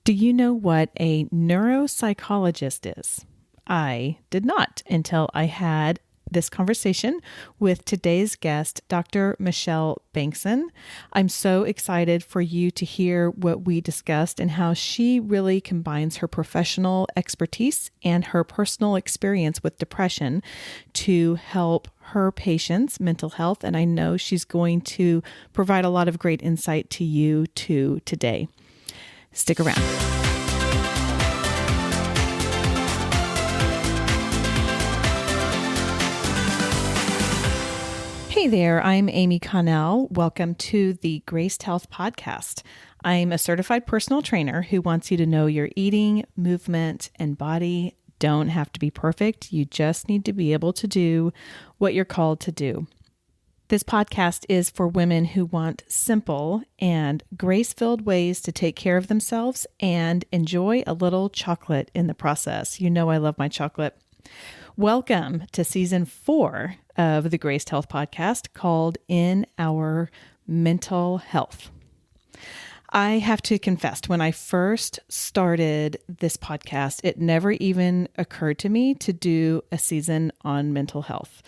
Do you know what a neuropsychologist is? I did not until I had this conversation with today's guest, Dr. Michelle Bengtson. I'm so excited for you to hear what we discussed and how she really combines her professional expertise and her personal experience with depression to help her patients' mental health. And I know she's going to provide a lot of great insight to you too today. Stick around. Hey there, I'm Amy Connell. Welcome to the Graced Health Podcast. I'm a certified personal trainer who wants you to know your eating, movement, and body don't have to be perfect. You just need to be able to do what you're called to do. This podcast is for women who want simple and grace-filled ways to take care of themselves and enjoy a little chocolate in the process. You know I love my chocolate. Welcome to season 4 of the Graced Health Podcast called In Our Mental Health. I have to confess, when I first started this podcast, it never even occurred to me to do a season on mental health.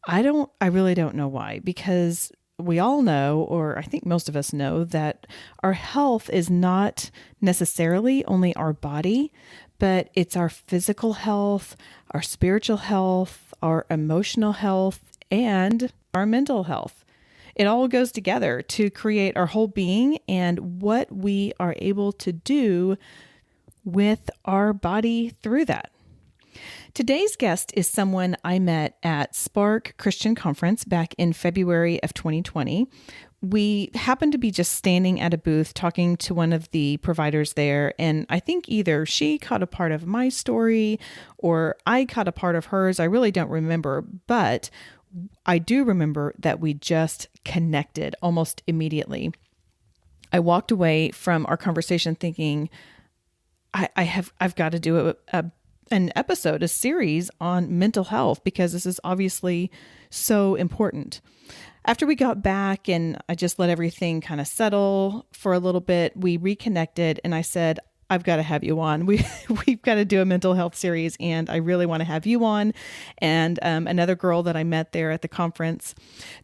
I really don't know why, because we all know, or I think most of us know, that our health is not necessarily only our body, but it's our physical health, our spiritual health, our emotional health, and our mental health. It all goes together to create our whole being and what we are able to do with our body through that. Today's guest is someone I met at Spark Christian Conference back in February of 2020. We happened to be just standing at a booth talking to one of the providers there, and I think either she caught a part of my story or I caught a part of hers. I really don't remember, but I do remember that we just connected almost immediately. I walked away from our conversation thinking, I've got to do an episode, a series on mental health, because this is obviously so important. After we got back and I just let everything kind of settle for a little bit, we reconnected and I said, I've got to have you on. We've got to do a mental health series, and I really want to have you on. And another girl that I met there at the conference.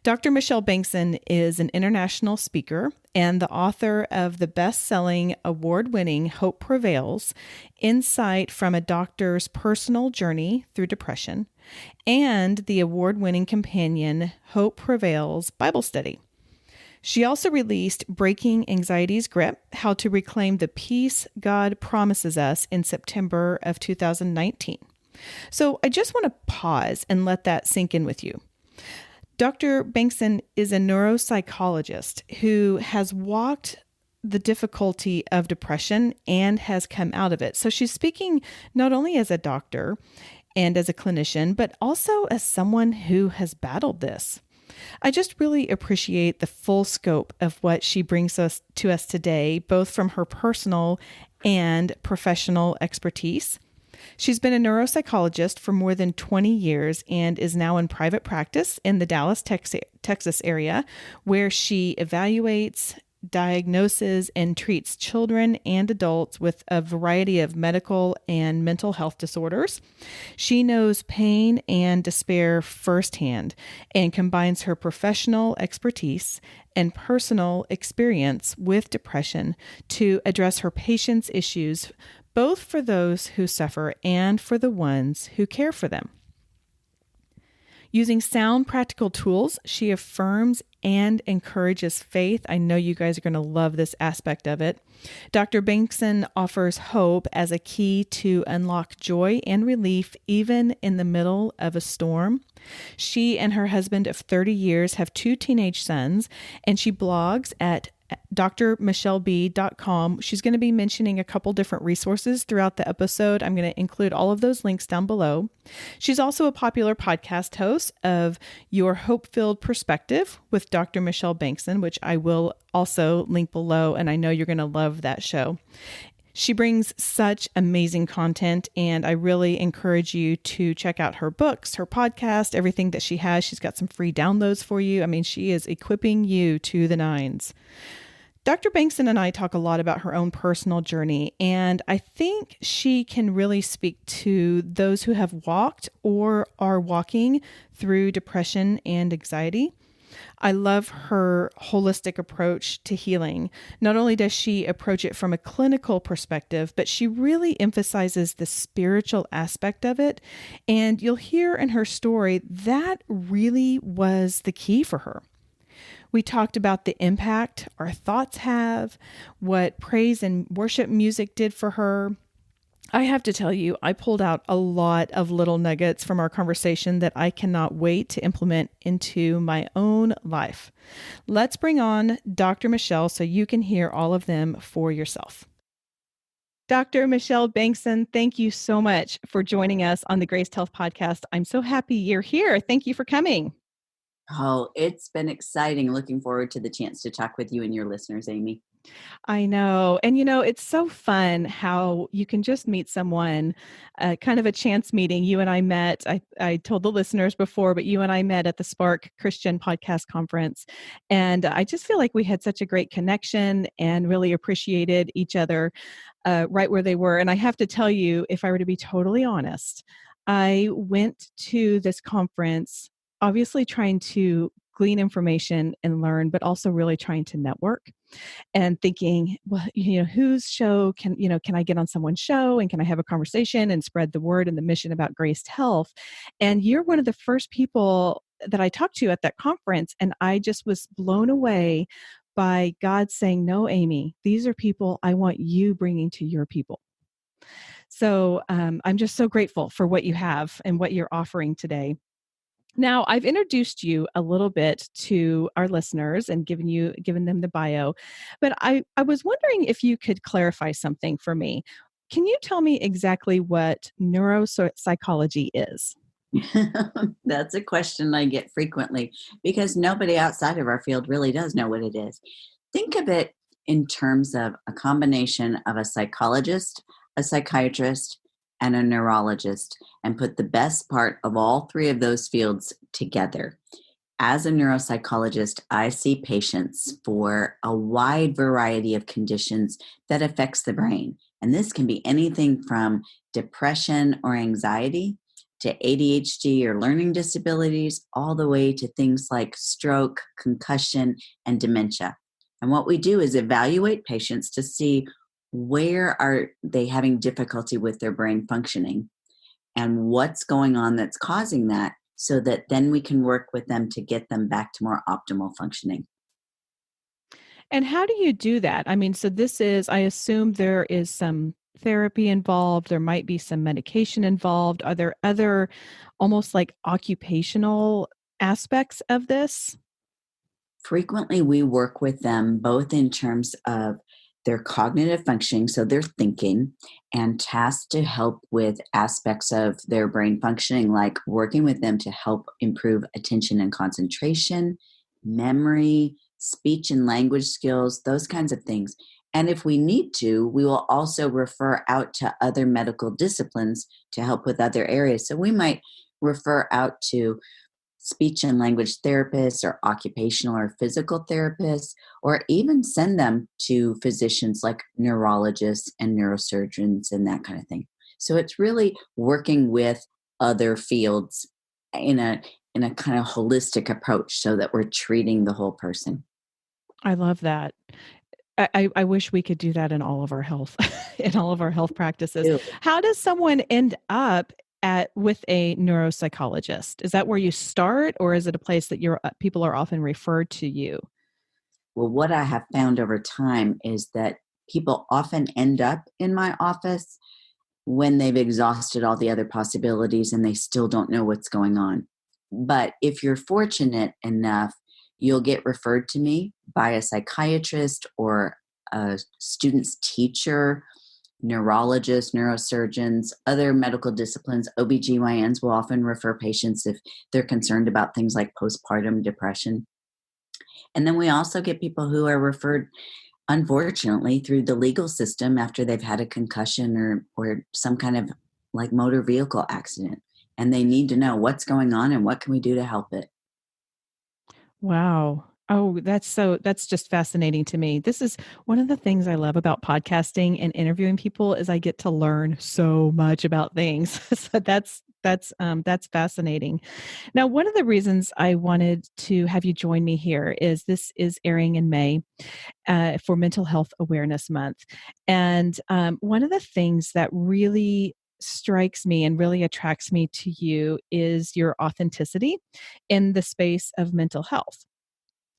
Dr. Michelle Bengtson is an international speaker and the author of the best-selling, award-winning Hope Prevails: Insight from a Doctor's Personal Journey Through Depression, and the award-winning companion Hope Prevails Bible Study. She also released Breaking Anxiety's Grip: How to Reclaim the Peace God Promises Us in September of 2019. So I just want to pause and let that sink in with you. Dr. Bengtson is a neuropsychologist who has walked the difficulty of depression and has come out of it. So she's speaking not only as a doctor and as a clinician, but also as someone who has battled this. I just really appreciate the full scope of what she brings us to us today, both from her personal and professional expertise. She's been a neuropsychologist for more than 20 years and is now in private practice in the Dallas, Texas area, where she evaluates, diagnoses, and treats children and adults with a variety of medical and mental health disorders. She knows pain and despair firsthand and combines her professional expertise and personal experience with depression to address her patients' issues, both for those who suffer and for the ones who care for them. Using sound, practical tools, she affirms and encourages faith. I know you guys are going to love this aspect of it. Dr. Bengtson offers hope as a key to unlock joy and relief even in the middle of a storm. She and her husband of 30 years have 2 teenage sons, and she blogs at drmichelleb.com. She's going to be mentioning a couple different resources throughout the episode. I'm going to include all of those links down below. She's also a popular podcast host of Your Hope-Filled Perspective with Dr. Michelle Bengtson, which I will also link below, and I know you're going to love that show. She brings such amazing content, and I really encourage you to check out her books, her podcast, everything that she has. She's got some free downloads for you. I mean, she is equipping you to the nines. Dr. Bengtson and I talk a lot about her own personal journey, and I think she can really speak to those who have walked or are walking through depression and anxiety. I love her holistic approach to healing. Not only does she approach it from a clinical perspective, but she really emphasizes the spiritual aspect of it. And you'll hear in her story that really was the key for her. We talked about the impact our thoughts have, what praise and worship music did for her. I have to tell you, I pulled out a lot of little nuggets from our conversation that I cannot wait to implement into my own life. Let's bring on Dr. Michelle so you can hear all of them for yourself. Dr. Michelle Bengtson, thank you so much for joining us on the Grace Health Podcast. I'm so happy you're here. Thank you for coming. Oh, it's been exciting. Looking forward to the chance to talk with you and your listeners, Amy. I know. And it's so fun how you can just meet someone, kind of a chance meeting. You and I met, I told the listeners before, but you and I met at the Spark Christian Podcast Conference. And I just feel like we had such a great connection and really appreciated each other right where they were. And I have to tell you, if I were to be totally honest, I went to this conference obviously trying to glean information and learn, but also really trying to network and thinking, well, whose show can I get on someone's show and can I have a conversation and spread the word and the mission about Graced Health? And you're one of the first people that I talked to at that conference. And I just was blown away by God saying, no, Amy, these are people I want you bringing to your people. So I'm just so grateful for what you have and what you're offering today. Now, I've introduced you a little bit to our listeners and given them the bio, but I was wondering if you could clarify something for me. Can you tell me exactly what neuropsychology is? That's a question I get frequently because nobody outside of our field really does know what it is. Think of it in terms of a combination of a psychologist, a psychiatrist, and a neurologist, and put the best part of all three of those fields together. As a neuropsychologist, I see patients for a wide variety of conditions that affects the brain. And this can be anything from depression or anxiety to ADHD or learning disabilities, all the way to things like stroke, concussion, and dementia. And what we do is evaluate patients to see where are they having difficulty with their brain functioning and what's going on that's causing that, so that then we can work with them to get them back to more optimal functioning. And how do you do that? I mean, so I assume there is some therapy involved, there might be some medication involved. Are there other almost like occupational aspects of this? Frequently, we work with them both in terms of their cognitive functioning, so their thinking, and tasks to help with aspects of their brain functioning, like working with them to help improve attention and concentration, memory, speech and language skills, those kinds of things. And if we need to, we will also refer out to other medical disciplines to help with other areas. So we might refer out to speech and language therapists or occupational or physical therapists, or even send them to physicians like neurologists and neurosurgeons and that kind of thing. So it's really working with other fields in a kind of holistic approach so that we're treating the whole person. I love that. I wish we could do that in all of our health, in all of our health practices. Ew. How does someone end up with a neuropsychologist? Is that where you start, or is it a place that people are often referred to you? Well, what I have found over time is that people often end up in my office when they've exhausted all the other possibilities and they still don't know what's going on. But if you're fortunate enough, you'll get referred to me by a psychiatrist or a student's teacher, neurologists, neurosurgeons, other medical disciplines. OBGYNs will often refer patients if they're concerned about things like postpartum depression. And then we also get people who are referred, unfortunately, through the legal system after they've had a concussion or some kind of like motor vehicle accident. And they need to know what's going on and what can we do to help it. Wow. Oh, that's just fascinating to me. This is one of the things I love about podcasting and interviewing people is I get to learn so much about things. So that's fascinating. Now, one of the reasons I wanted to have you join me here is this is airing in May for Mental Health Awareness Month. And one of the things that really strikes me and really attracts me to you is your authenticity in the space of mental health.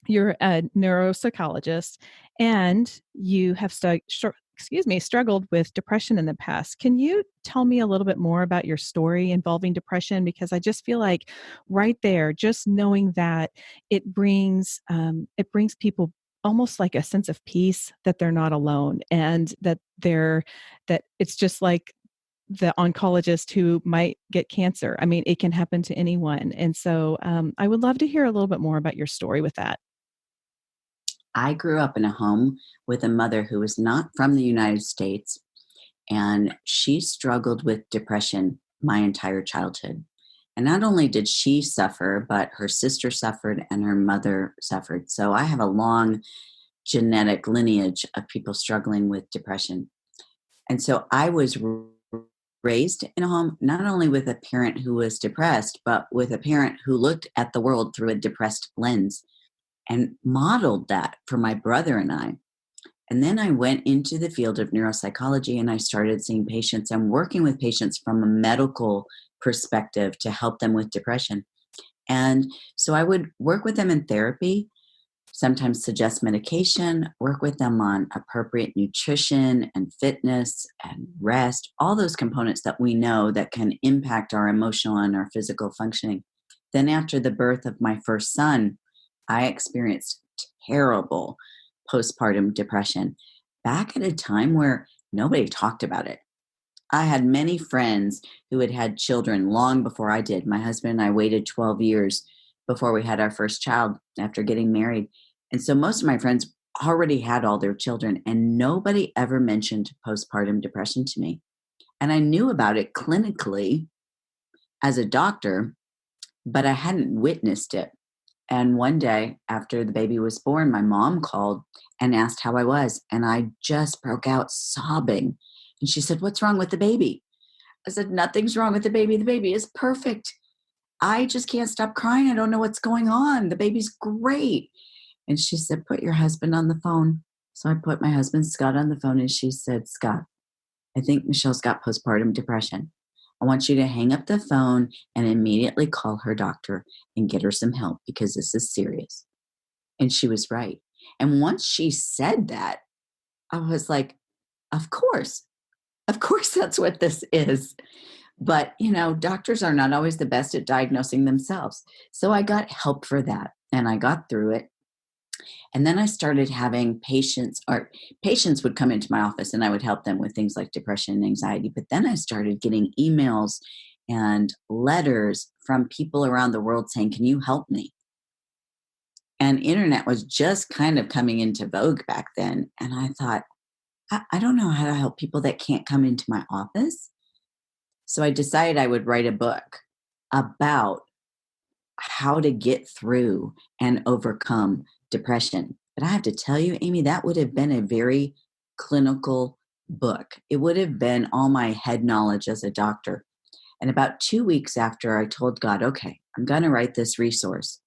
You're a neuropsychologist and you have struggled with depression in the past. Can you tell me a little bit more about your story involving depression? Because I just feel like right there, just knowing that it brings people almost like a sense of peace that they're not alone and that it's just like the oncologist who might get cancer. I mean, it can happen to anyone. And so I would love to hear a little bit more about your story with that. I grew up in a home with a mother who was not from the United States, and she struggled with depression my entire childhood. And not only did she suffer, but her sister suffered and her mother suffered. So I have a long genetic lineage of people struggling with depression. And so I was raised in a home not only with a parent who was depressed, but with a parent who looked at the world through a depressed lens and modeled that for my brother and I. And then I went into the field of neuropsychology and I started seeing patients and working with patients from a medical perspective to help them with depression. And so I would work with them in therapy, sometimes suggest medication, work with them on appropriate nutrition and fitness and rest, all those components that we know that can impact our emotional and our physical functioning. Then after the birth of my first son, I experienced terrible postpartum depression back at a time where nobody talked about it. I had many friends who had had children long before I did. My husband and I waited 12 years before we had our first child after getting married. And so most of my friends already had all their children, and nobody ever mentioned postpartum depression to me. And I knew about it clinically as a doctor, but I hadn't witnessed it. And one day after the baby was born, my mom called and asked how I was. And I just broke out sobbing. And she said, "What's wrong with the baby?" I said, "Nothing's wrong with the baby. The baby is perfect. I just can't stop crying. I don't know what's going on. The baby's great." And she said, "Put your husband on the phone." So I put my husband, Scott, on the phone. And she said, "Scott, I think Michelle's got postpartum depression. I want you to hang up the phone and immediately call her doctor and get her some help because this is serious." And she was right. And once she said that, I was like, of course, of course, that's what this is. But, doctors are not always the best at diagnosing themselves. So I got help for that and I got through it. And then I started having patients, or patients would come into my office and I would help them with things like depression and anxiety. But then I started getting emails and letters from people around the world saying, "Can you help me?" And internet was just kind of coming into vogue back then. And I thought, I don't know how to help people that can't come into my office. So I decided I would write a book about how to get through and overcome depression. But I have to tell you, Amy, that would have been a very clinical book. It would have been all my head knowledge as a doctor. And about 2 weeks after, I told God, okay, I'm going to write this resource.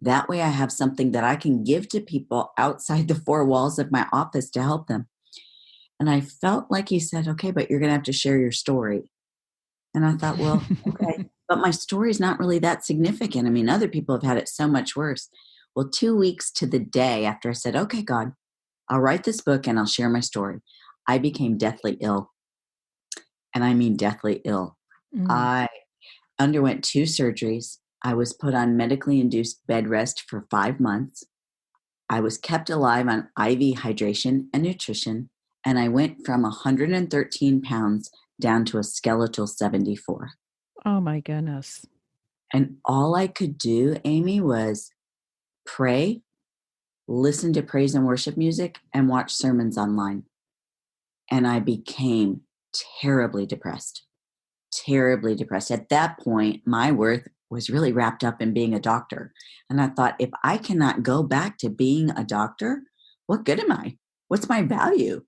That way I have something that I can give to people outside the four walls of my office to help them. And I felt like he said, "Okay, but you're going to have to share your story." And I thought, well, okay, but my story is not really that significant. I mean, other people have had it so much worse. Well, 2 weeks to the day after I said, "Okay, God, I'll write this book and I'll share my story," I became deathly ill. And I mean deathly ill. Mm. I underwent 2 surgeries. I was put on medically induced bed rest for 5 months. I was kept alive on IV hydration and nutrition. And I went from 113 pounds down to a skeletal 74. Oh my goodness. And all I could do, Amy, was pray, listen to praise and worship music, and watch sermons online. And I became terribly depressed, terribly depressed. At that point, my worth was really wrapped up in being a doctor. And I thought, if I cannot go back to being a doctor, what good am I? What's my value?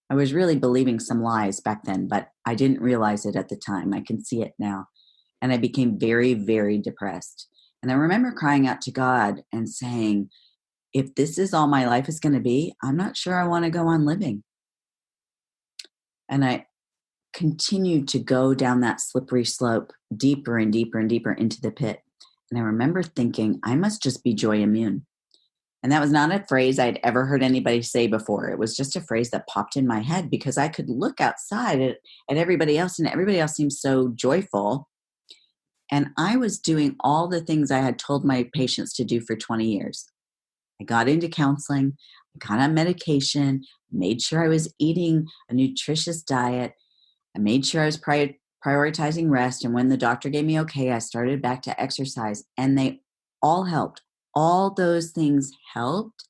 I was really believing some lies back then, but I didn't realize it at the time. I can see it now. And I became very, very depressed. And I remember crying out to God and saying, if this is all my life is going to be, I'm not sure I want to go on living. And I continued to go down that slippery slope deeper and deeper and deeper into the pit. And I remember thinking, I must just be joy immune. And that was not a phrase I'd ever heard anybody say before. It was just a phrase that popped in my head because I could look outside at everybody else, and everybody else seemed so joyful. And I was doing all the things I had told my patients to do for 20 years. I got into counseling, I got on medication, made sure I was eating a nutritious diet. I made sure I was prioritizing rest. And when the doctor gave me okay, I started back to exercise, and they all helped. All those things helped,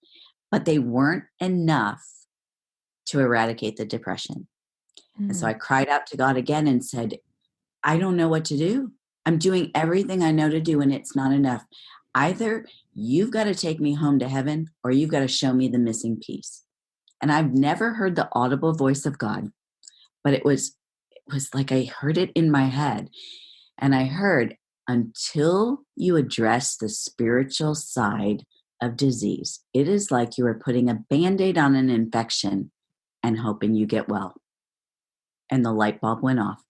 but they weren't enough to eradicate the depression. And so I cried out to God again and said, I don't know what to do. I'm doing everything I know to do, and it's not enough. Either you've got to take me home to heaven, or you've got to show me the missing piece. And I've never heard the audible voice of God, but it was like I heard it in my head. And I heard, until you address the spiritual side of disease, it is like you are putting a Band-Aid on an infection and hoping you get well. And the light bulb went off,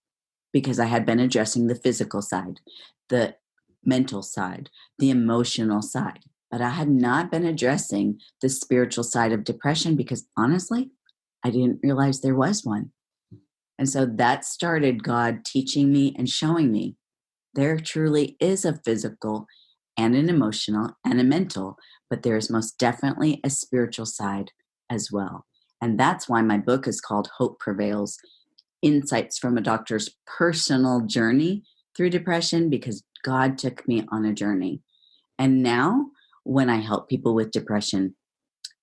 because I had been addressing the physical side, the mental side, the emotional side. But I had not been addressing the spiritual side of depression, because honestly, I didn't realize there was one. And so that started God teaching me and showing me there truly is a physical and an emotional and a mental, but there is most definitely a spiritual side as well. And that's why my book is called Hope Prevails: Insights from a Doctor's Personal Journey Through Depression, because God took me on a journey. And now when I help people with depression,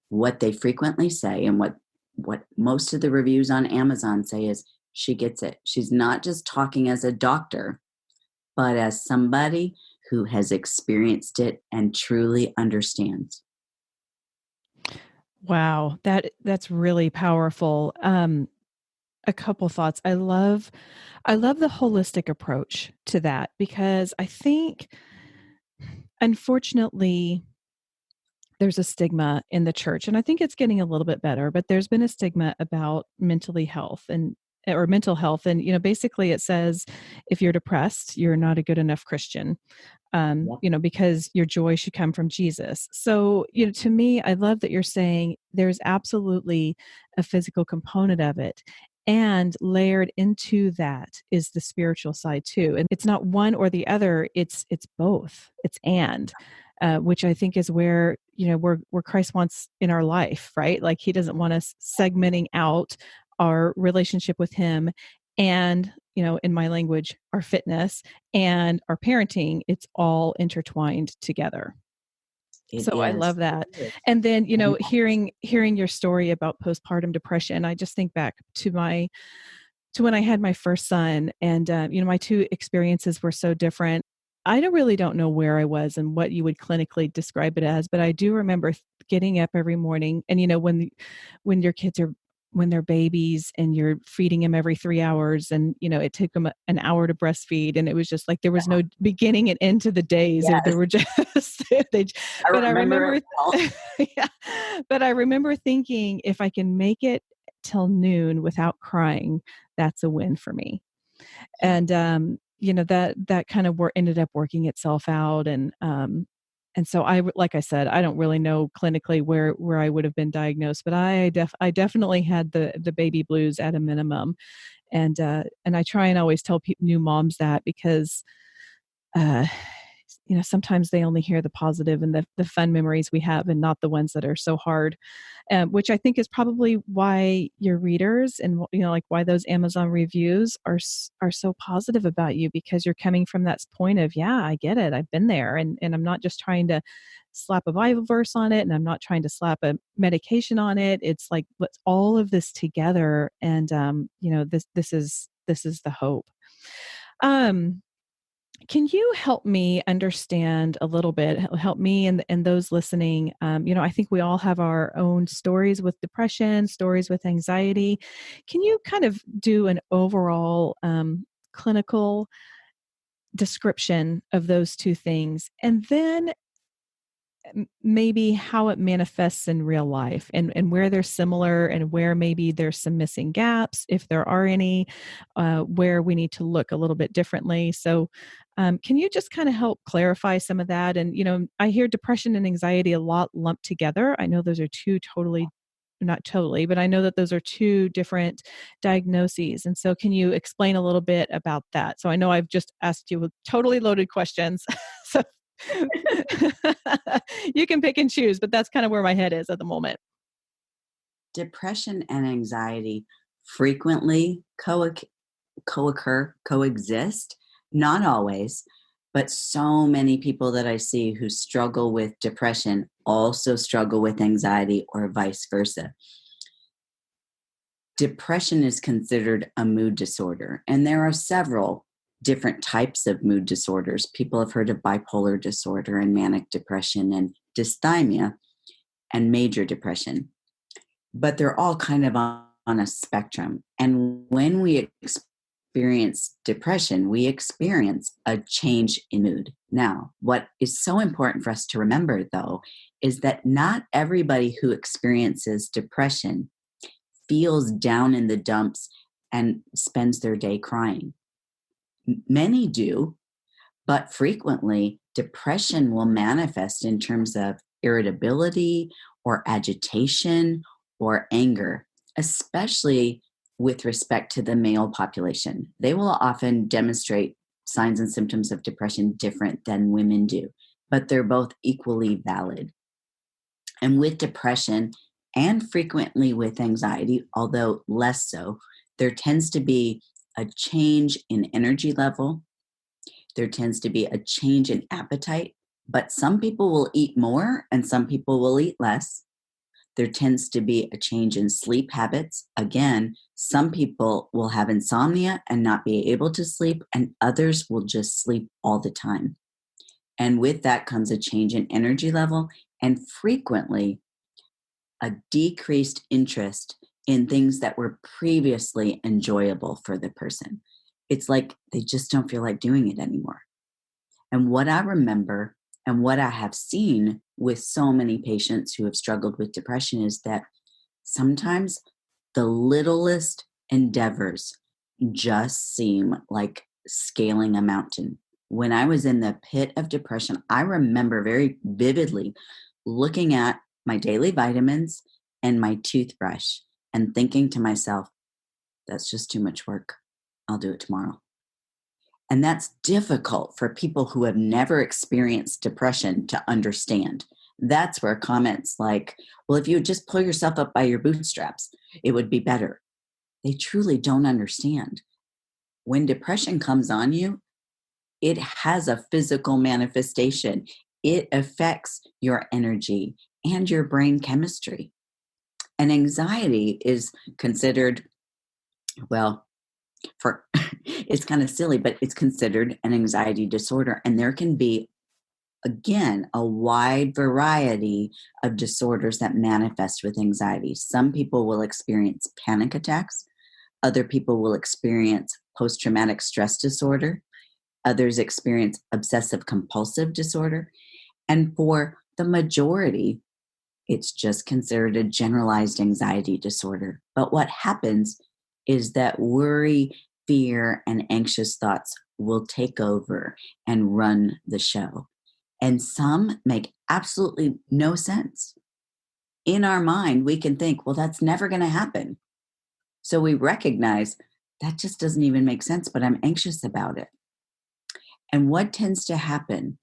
what they frequently say, and what most of the reviews on Amazon say, is she gets it. She's not just talking as a doctor, but as somebody who has experienced it and truly understands. Wow, that's really powerful. A couple thoughts. I love the holistic approach to that, because I think, unfortunately, there's a stigma in the church, and I think it's getting a little bit better, but there's been a stigma about mental health. And, basically it says, if you're depressed, you're not a good enough Christian, Yep. because your joy should come from Jesus. So, to me, I love that you're saying there's absolutely a physical component of it. And layered into that is the spiritual side too. And it's not one or the other, it's both. It's which I think is where, where Christ wants in our life, right? Like, he doesn't want us segmenting out our relationship with him and, in my language, our fitness and our parenting. It's all intertwined together. It So I is. love that. It is. And then, And hearing your story about postpartum depression, I just think back to when I had my first son, and my two experiences were so different. I don't know where I was and what you would clinically describe it as, but I do remember getting up every morning, and when your kids are when they're babies and you're feeding them every 3 hours, and it took them an hour to breastfeed, and it was just like there was no beginning and end to the days. They yes, were just they. I But I remember remember, it well. yeah. But I remember thinking, if I can make it till noon without crying, that's a win for me. Yeah. And that kind of ended up working itself out. And so like I said, I don't really know clinically where I would have been diagnosed, but I definitely had the baby blues at a minimum. And I try and always tell new moms that, because uh sometimes they only hear the positive and the fun memories we have, and not the ones that are so hard, which I think is probably why your readers, and like why those Amazon reviews are so positive about you, because you're coming from that point of, yeah, I get it, I've been there, and I'm not just trying to slap a Bible verse on it, and I'm not trying to slap a medication on it. It's like, let's all of this together, and this is the hope. Um, Can you help me understand a little bit, help me and those listening? I think we all have our own stories with depression, stories with anxiety. Can you kind of do an overall clinical description of those two things? And then maybe how it manifests in real life and where they're similar and where maybe there's some missing gaps, if there are any, where we need to look a little bit differently. So, can you just kind of help clarify some of that? And, I hear depression and anxiety a lot lumped together. I know those are two totally, not totally, but I know that those are two different diagnoses. And so, can you explain a little bit about that? So, I know I've just asked you totally loaded questions. So, you can pick and choose, but that's kind of where my head is at the moment. Depression and anxiety frequently co-occur, coexist, not always, but so many people that I see who struggle with depression also struggle with anxiety or vice versa. Depression is considered a mood disorder, and there are several different types of mood disorders. People have heard of bipolar disorder and manic depression and dysthymia and major depression, but they're all kind of on a spectrum. And when we experience depression, we experience a change in mood. Now, what is so important for us to remember, though, is that not everybody who experiences depression feels down in the dumps and spends their day crying. Many do, but frequently depression will manifest in terms of irritability or agitation or anger, especially with respect to the male population. They will often demonstrate signs and symptoms of depression different than women do, but they're both equally valid. And with depression and frequently with anxiety, although less so, there tends to be a change in energy level. There tends to be a change in appetite, but some people will eat more and some people will eat less. There tends to be a change in sleep habits. Again, some people will have insomnia and not be able to sleep, and others will just sleep all the time. And with that comes a change in energy level and frequently a decreased interest in things that were previously enjoyable for the person. It's like they just don't feel like doing it anymore. And what I remember and what I have seen with so many patients who have struggled with depression is that sometimes the littlest endeavors just seem like scaling a mountain. When I was in the pit of depression, I remember very vividly looking at my daily vitamins and my toothbrush and thinking to myself, that's just too much work. I'll do it tomorrow. And that's difficult for people who have never experienced depression to understand. That's where comments like, well, if you would just pull yourself up by your bootstraps, it would be better. They truly don't understand. When depression comes on you, it has a physical manifestation. It affects your energy and your brain chemistry. And anxiety is considered, well, for it's kind of silly, but it's considered an anxiety disorder. And there can be, again, a wide variety of disorders that manifest with anxiety. Some people will experience panic attacks. Other people will experience post-traumatic stress disorder. Others experience obsessive compulsive disorder. And for the majority, it's just considered a generalized anxiety disorder. But what happens is that worry, fear, and anxious thoughts will take over and run the show. And some make absolutely no sense. In our mind, we can think, well, that's never going to happen. So we recognize that just doesn't even make sense, but I'm anxious about it. And what tends to happen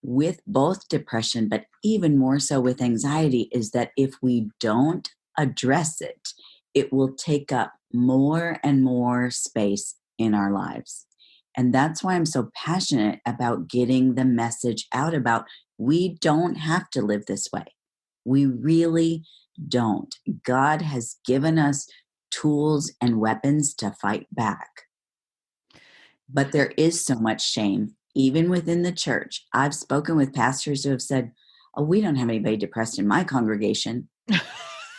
with both depression, but even more so with anxiety, is that if we don't address it, it will take up more and more space in our lives. And that's why I'm so passionate about getting the message out about we don't have to live this way. We really don't. God has given us tools and weapons to fight back. But there is so much shame, even within the church. I've spoken with pastors who have said, "Oh, we don't have anybody depressed in my congregation."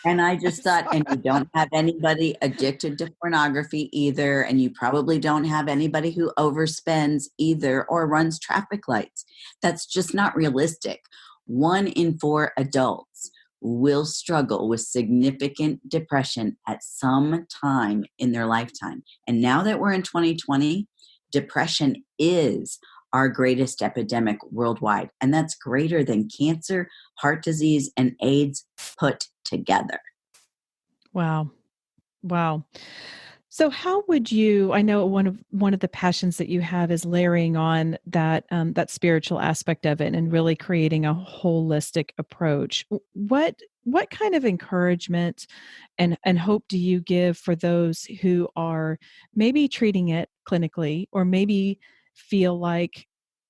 And I I just thought, saw and you that. don't have anybody addicted to pornography either, and you probably don't have anybody who overspends either or runs traffic lights. That's just not realistic. 1 in 4 adults will struggle with significant depression at some time in their lifetime. And now that we're in 2020, depression is our greatest epidemic worldwide. And that's greater than cancer, heart disease, and AIDS put together. Wow. Wow. So how would you, I know one of the passions that you have is layering on that spiritual aspect of it and really creating a holistic approach. What kind of encouragement and hope do you give for those who are maybe treating it clinically or maybe feel like,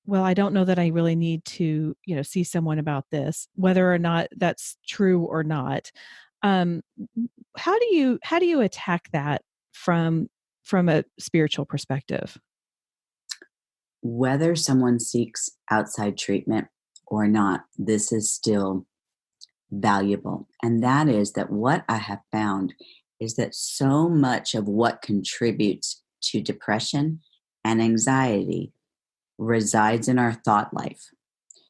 well, I don't know that I really need to, see someone about this, whether or not that's true or not. Um, how do you attack that from a spiritual perspective? Whether someone seeks outside treatment or not, this is still valuable. And that is that what I have found is that so much of what contributes to depression and anxiety resides in our thought life.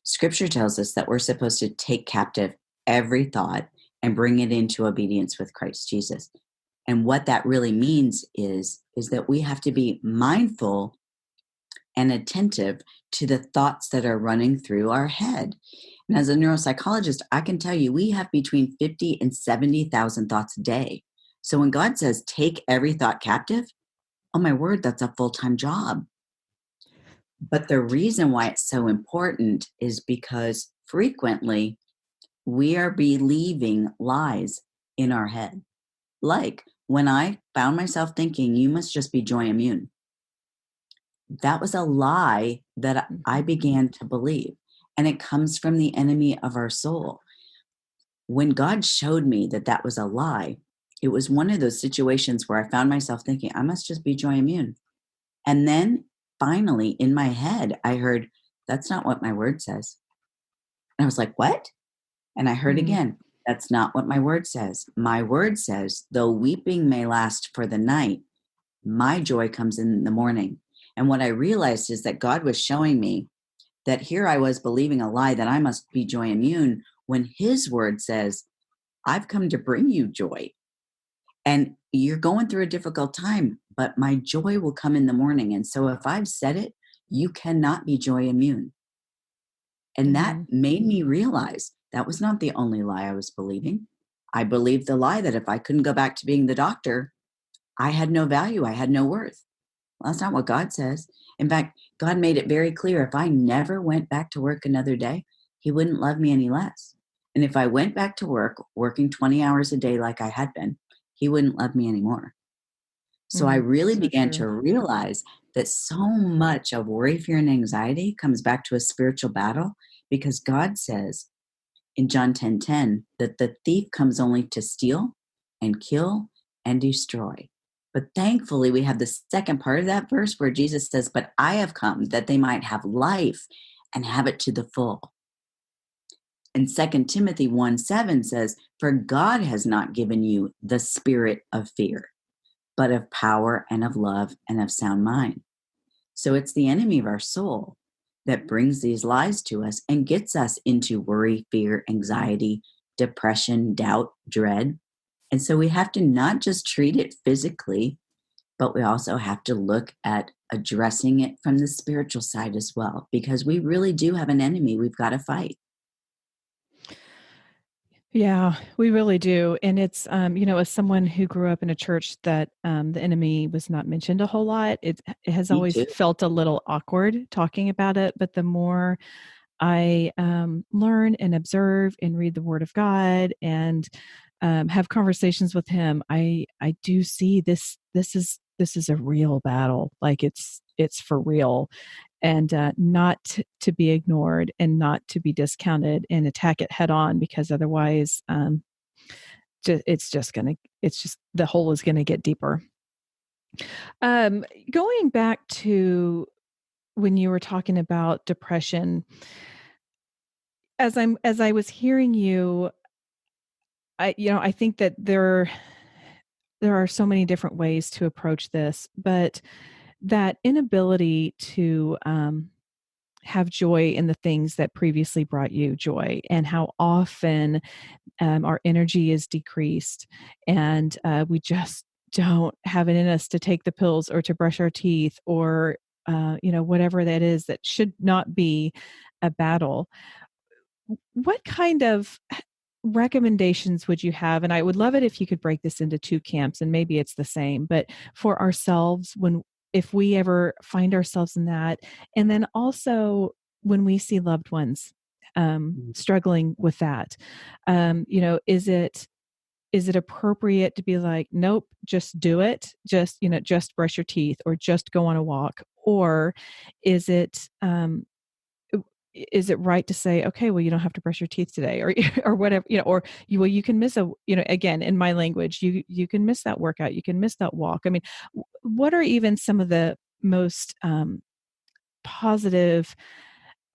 Scripture tells us that we're supposed to take captive every thought and bring it into obedience with Christ Jesus. And what that really means is that we have to be mindful and attentive to the thoughts that are running through our head. And as a neuropsychologist, I can tell you we have between 50 and 70,000 thoughts a day. So when God says take every thought captive, oh my word, that's a full-time job. But the reason why it's so important is because frequently we are believing lies in our head. Like when I found myself thinking, you must just be joy immune. That was a lie that I Mhm. began to believe. And it comes from the enemy of our soul. When God showed me that that was a lie, it was one of those situations where I found myself thinking, I must just be joy immune. And then finally in my head, I heard, that's not what my word says. And I was like, what? And I heard Mm, again, that's not what my word says. My word says, though weeping may last for the night, my joy comes in the morning. And what I realized is that God was showing me that here I was believing a lie that I must be joy immune when his word says, I've come to bring you joy. And you're going through a difficult time, but my joy will come in the morning. And so if I've said it, you cannot be joy immune. And that mhm, made me realize that was not the only lie I was believing. I believed the lie that if I couldn't go back to being the doctor, I had no value, I had no worth. Well, that's not what God says. In fact, God made it very clear if I never went back to work another day, he wouldn't love me any less. And if I went back to work, working 20 hours a day like I had been, he wouldn't love me anymore. So I really so began true. to realize that so much of worry, fear, and anxiety comes back to a spiritual battle because God says in John 10:10 that the thief comes only to steal and kill and destroy. But thankfully, we have the second part of that verse where Jesus says, but I have come that they might have life and have it to the full. And Second Timothy 1:7 says, for God has not given you the spirit of fear, but of power and of love and of sound mind. So it's the enemy of our soul that brings these lies to us and gets us into worry, fear, anxiety, depression, doubt, dread. And so we have to not just treat it physically, but we also have to look at addressing it from the spiritual side as well, because we really do have an enemy we've got to fight. Yeah, we really do. And it's, as someone who grew up in a church that the enemy was not mentioned a whole lot, it has Me always too. felt a little awkward talking about it. But the more I learn and observe and read the Word of God and have conversations with Him, I do see this. This is a real battle. Like it's for real, and not to be ignored and not to be discounted and attack it head on because otherwise, it's just the hole is gonna get deeper. Going back to when you were talking about depression, as I was hearing you, I think that there are so many different ways to approach this, but that inability to have joy in the things that previously brought you joy, and how often our energy is decreased, and we just don't have it in us to take the pills or to brush our teeth or whatever that is that should not be a battle. What kind of recommendations would you have? And I would love it if you could break this into two camps, and maybe it's the same, but for ourselves, when if we ever find ourselves in that, and then also when we see loved ones Mm. struggling with that, is it appropriate to be like, nope, just do it, just brush your teeth or just go on a walk, or is it is it right to say, okay, well, you don't have to brush your teeth today, or or whatever, or you can miss again, in my language, you can miss that workout, you can miss that walk. I mean, what are even some of the most positive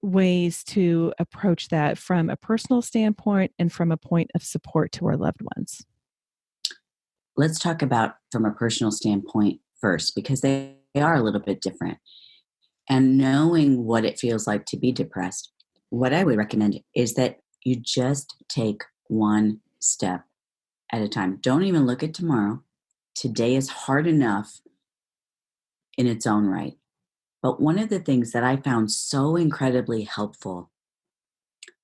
ways to approach that from a personal standpoint and from a point of support to our loved ones? Let's talk about from a personal standpoint first, because they are a little bit different. And knowing what it feels like to be depressed, what I would recommend is that you just take one step at a time. Don't even look at tomorrow. Today is hard enough in its own right. But one of the things that I found so incredibly helpful,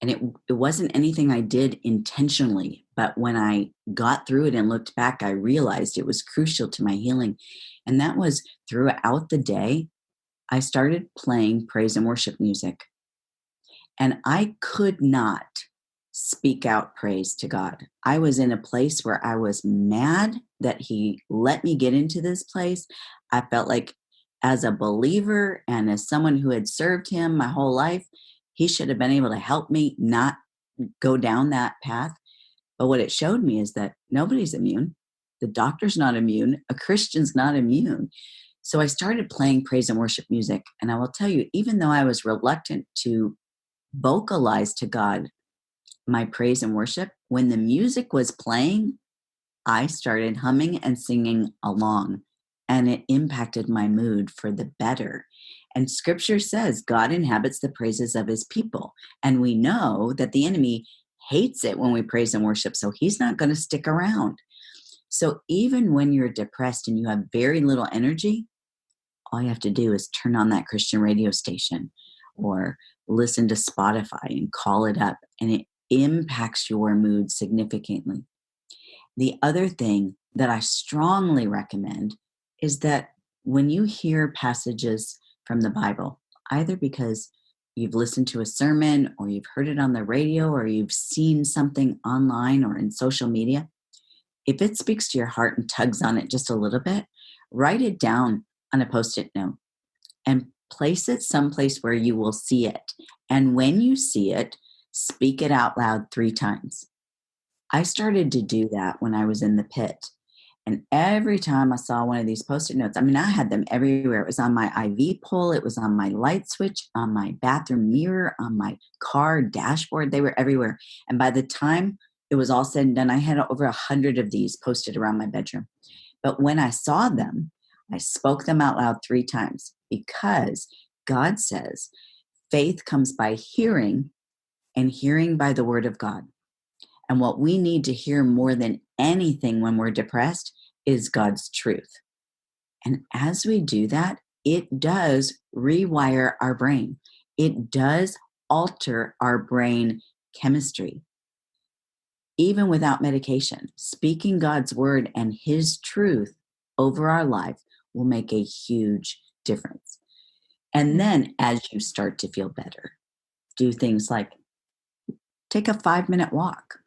and it wasn't anything I did intentionally, but when I got through it and looked back, I realized it was crucial to my healing. And that was throughout the day, I started playing praise and worship music. And I could not speak out praise to God. I was in a place where I was mad that He let me get into this place. I felt like, as a believer and as someone who had served Him my whole life, He should have been able to help me not go down that path. But what it showed me is that nobody's immune. The doctor's not immune. A Christian's not immune. So I started playing praise and worship music. And I will tell you, even though I was reluctant to vocalize to God my praise and worship, when the music was playing, I started humming and singing along, and it impacted my mood for the better. And scripture says God inhabits the praises of His people. And we know that the enemy hates it when we praise and worship, so he's not going to stick around. So even when you're depressed and you have very little energy, all you have to do is turn on that Christian radio station or listen to Spotify and call it up, and it impacts your mood significantly. The other thing that I strongly recommend is that when you hear passages from the Bible, either because you've listened to a sermon or you've heard it on the radio or you've seen something online or in social media, if it speaks to your heart and tugs on it just a little bit, write it down on a Post-it note and place it someplace where you will see it. And when you see it, speak it out loud 3 times. I started to do that when I was in the pit. And every time I saw one of these Post-it notes, I mean, I had them everywhere. It was on my IV pole, it was on my light switch, on my bathroom mirror, on my car dashboard. They were everywhere. And by the time it was all said and done, I had over 100 of these posted around my bedroom. But when I saw them, I spoke them out loud 3 times, because God says faith comes by hearing, and hearing by the word of God. And what we need to hear more than anything when we're depressed is God's truth. And as we do that, it does rewire our brain. It does alter our brain chemistry. Even without medication, speaking God's word and His truth over our life will make a huge difference. And then as you start to feel better, do things like take a 5-minute walk.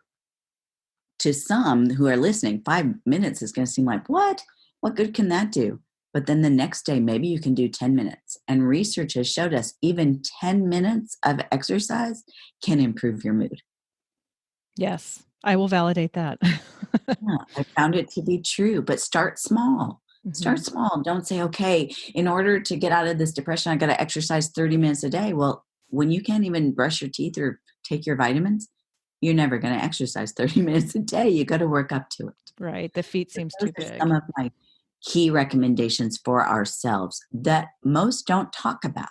To some who are listening, 5 minutes is going to seem like, what? What good can that do? But then the next day, maybe you can do 10 minutes. And research has showed us even 10 minutes of exercise can improve your mood. Yes, I will validate that. Yeah, I found it to be true, but start small. Hmm. Start small. Don't say, okay, in order to get out of this depression, I got to exercise 30 minutes a day. Well, when you can't even brush your teeth or take your vitamins, you're never going to exercise 30 minutes a day. You got to work up to it. Right. The feat So seems those too are some big. of my key recommendations for ourselves that most don't talk about.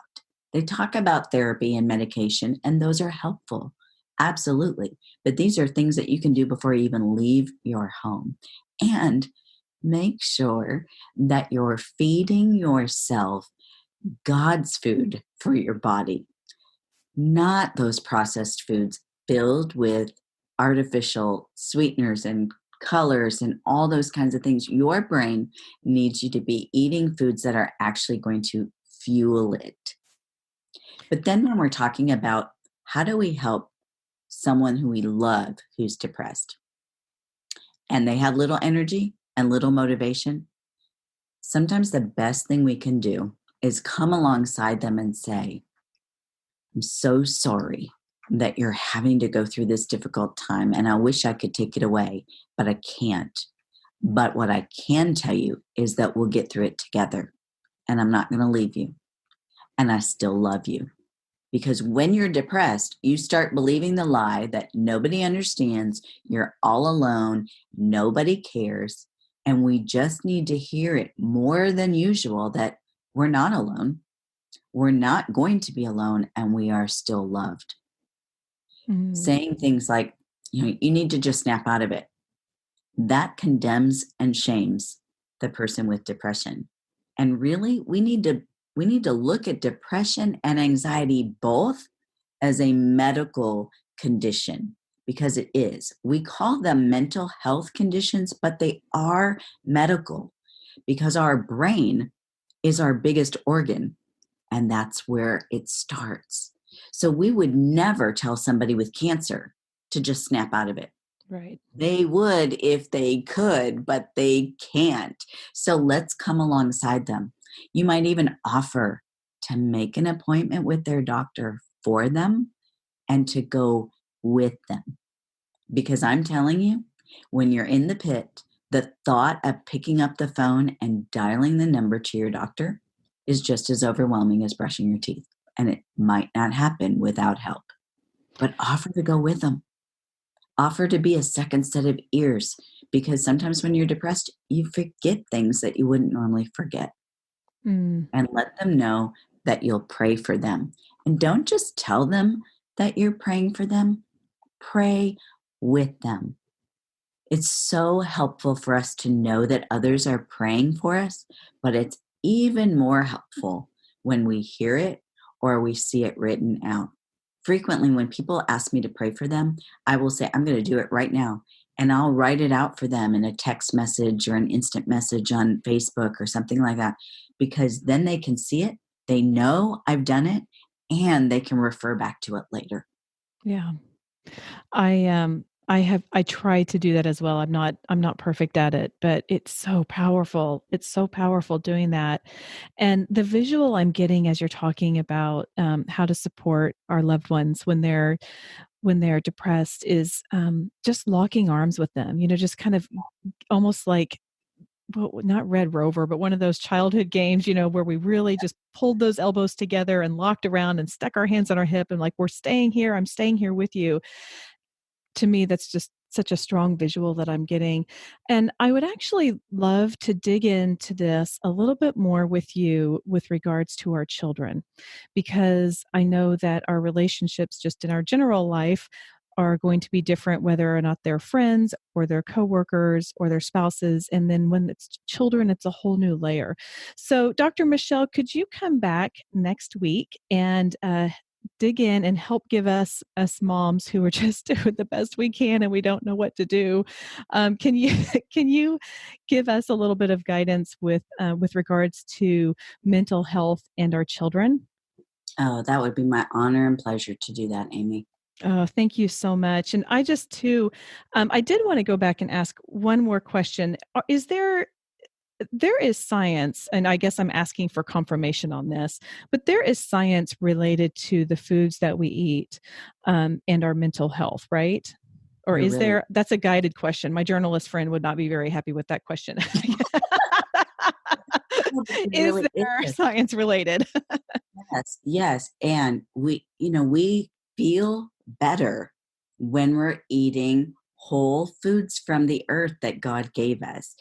They talk about therapy and medication, and those are helpful. Absolutely. But these are things that you can do before you even leave your home. And make sure that you're feeding yourself God's food for your body, not those processed foods filled with artificial sweeteners and colors and all those kinds of things. Your brain needs you to be eating foods that are actually going to fuel it. But then when we're talking about how do we help someone who we love who's depressed and they have little energy and little motivation, sometimes the best thing we can do is come alongside them and say, I'm so sorry that you're having to go through this difficult time, and I wish I could take it away, but I can't. But what I can tell you is that we'll get through it together, and I'm not going to leave you, and I still love you. Because when you're depressed, you start believing the lie that nobody understands, you're all alone, nobody cares. And we just need to hear it more than usual that we're not alone. We're not going to be alone, and we are still loved. Mm. Saying things like, you need to just snap out of it, that condemns and shames the person with depression. And really, we need to look at depression and anxiety both as a medical condition, because it is. We call them mental health conditions, but they are medical because our brain is our biggest organ, and that's where it starts. So we would never tell somebody with cancer to just snap out of it. Right. They would if they could, but they can't. So let's come alongside them. You might even offer to make an appointment with their doctor for them and to go with them. Because I'm telling you, when you're in the pit, the thought of picking up the phone and dialing the number to your doctor is just as overwhelming as brushing your teeth. And it might not happen without help. But offer to go with them. Offer to be a second set of ears, because sometimes when you're depressed, you forget things that you wouldn't normally forget. Mm. And let them know that you'll pray for them. And don't just tell them that you're praying for them, pray with them. It's so helpful for us to know that others are praying for us, but it's even more helpful when we hear it or we see it written out. Frequently, when people ask me to pray for them, I will say, I'm going to do it right now. And I'll write it out for them in a text message or an instant message on Facebook or something like that, because then they can see it, they know I've done it, and they can refer back to it later. Yeah. I try to do that as well. I'm not perfect at it, but it's so powerful. It's so powerful doing that. And the visual I'm getting as you're talking about how to support our loved ones when they're depressed is just locking arms with them. Just kind of almost like, well, not Red Rover, but one of those childhood games, where we really just pulled those elbows together and locked around and stuck our hands on our hip and like, we're staying here. I'm staying here with you. To me, that's just such a strong visual that I'm getting. And I would actually love to dig into this a little bit more with you with regards to our children, because I know that our relationships just in our general life are going to be different, whether or not they're friends or their coworkers or their spouses. And then when it's children, it's a whole new layer. So, Dr. Michelle, could you come back next week and dig in and help give us moms who are just doing the best we can and we don't know what to do? Can you can you give us a little bit of guidance with regards to mental health and our children? Oh, that would be my honor and pleasure to do that, Amy. Oh, thank you so much. And I just too, I did want to go back and ask one more question. Is there is science, and I guess I'm asking for confirmation on this, but there is science related to the foods that we eat and our mental health, right? Or There is really there? That's a guided question. My journalist friend would not be very happy with that question. Is really there is. science related? Yes, yes. And we feel better when we're eating whole foods from the earth that God gave us.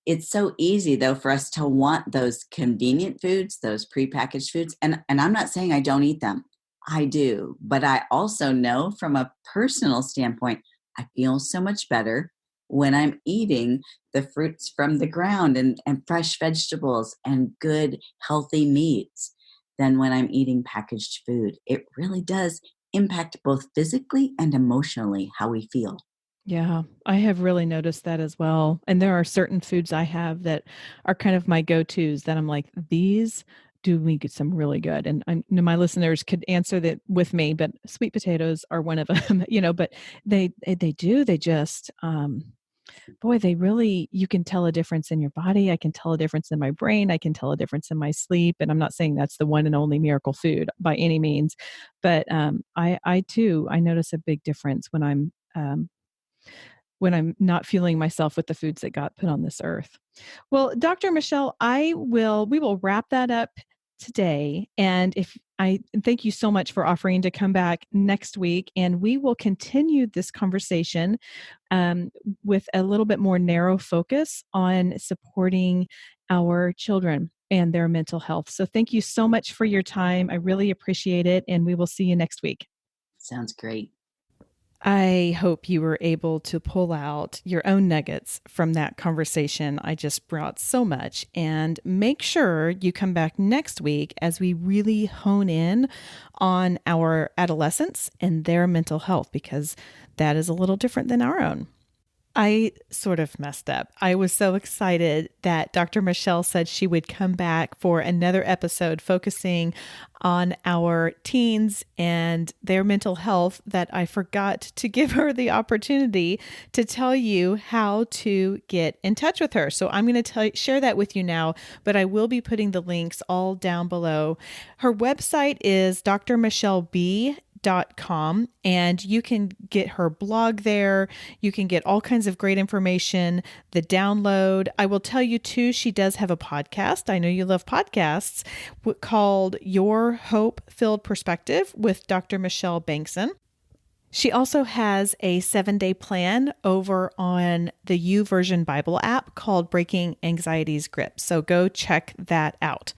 It's so easy though for us to want those convenient foods, those prepackaged foods. And I'm not saying I don't eat them. I do, but I also know from a personal standpoint, I feel so much better when I'm eating the fruits from the ground and fresh vegetables and good healthy meats than when I'm eating packaged food. It really does impact both physically and emotionally how we feel. Yeah, I have really noticed that as well. And there are certain foods I have that are kind of my go-tos that I'm like, these do me get some really good. And I know my listeners could answer that with me, but sweet potatoes are one of them, but they do, they just boy, they really you can tell a difference in your body. I can tell a difference in my brain. I can tell a difference in my sleep. And I'm not saying that's the one and only miracle food by any means, but I too I notice a big difference when I'm not fueling myself with the foods that God put on this earth. Well, Dr. Michelle, we will wrap that up today. And if I thank you so much for offering to come back next week, and we will continue this conversation um, with a little bit more narrow focus on supporting our children and their mental health. So thank you so much for your time. I really appreciate it. And we will see you next week. Sounds great. I hope you were able to pull out your own nuggets from that conversation I just brought so much. And make sure you come back next week as we really hone in on our adolescents and their mental health, because that is a little different than our own. I sort of messed up. I was so excited that Dr. Michelle said she would come back for another episode focusing on our teens and their mental health that I forgot to give her the opportunity to tell you how to get in touch with her. So I'm going to share that with you now, but I will be putting the links all down below. Her website is drmichelleb.com, and you can get her blog there. You can get all kinds of great information, the download. I will tell you too, she does have a podcast. I know you love podcasts, called Your Hope Filled Perspective with Dr. Michelle Bengtson. She also has a 7-day plan over on the YouVersion Bible app called Breaking Anxiety's Grip. So go check that out.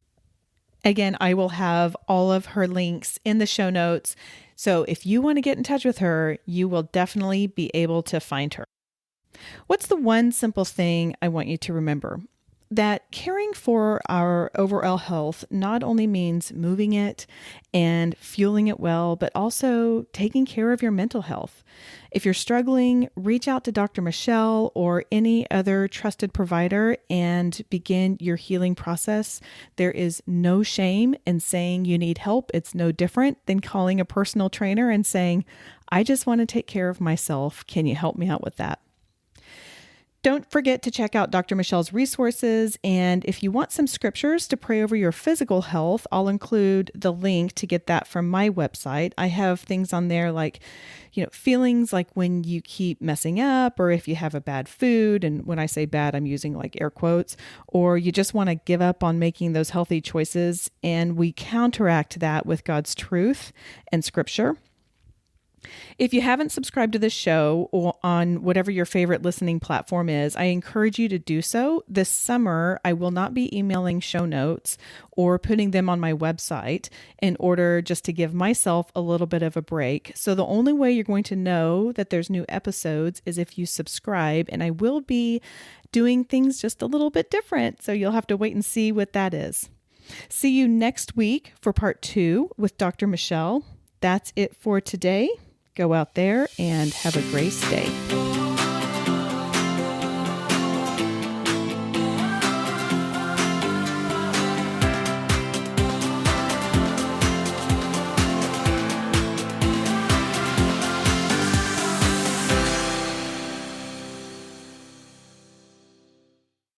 Again, I will have all of her links in the show notes. So if you want to get in touch with her, you will definitely be able to find her. What's the one simple thing I want you to remember? That caring for our overall health not only means moving it and fueling it well, but also taking care of your mental health. If you're struggling, reach out to Dr. Michelle or any other trusted provider and begin your healing process. There is no shame in saying you need help. It's no different than calling a personal trainer and saying, I just want to take care of myself. Can you help me out with that? Don't forget to check out Dr. Michelle's resources. And if you want some scriptures to pray over your physical health, I'll include the link to get that from my website. I have things on there like, feelings like when you keep messing up, or if you have a bad food. And when I say bad, I'm using like air quotes, or you just want to give up on making those healthy choices. And we counteract that with God's truth and scripture. If you haven't subscribed to this show or on whatever your favorite listening platform is, I encourage you to do so. This summer, I will not be emailing show notes or putting them on my website in order just to give myself a little bit of a break. So the only way you're going to know that there's new episodes is if you subscribe, and I will be doing things just a little bit different. So you'll have to wait and see what that is. See you next week for part 2 with Dr. Michelle. That's it for today. Go out there and have a grace day.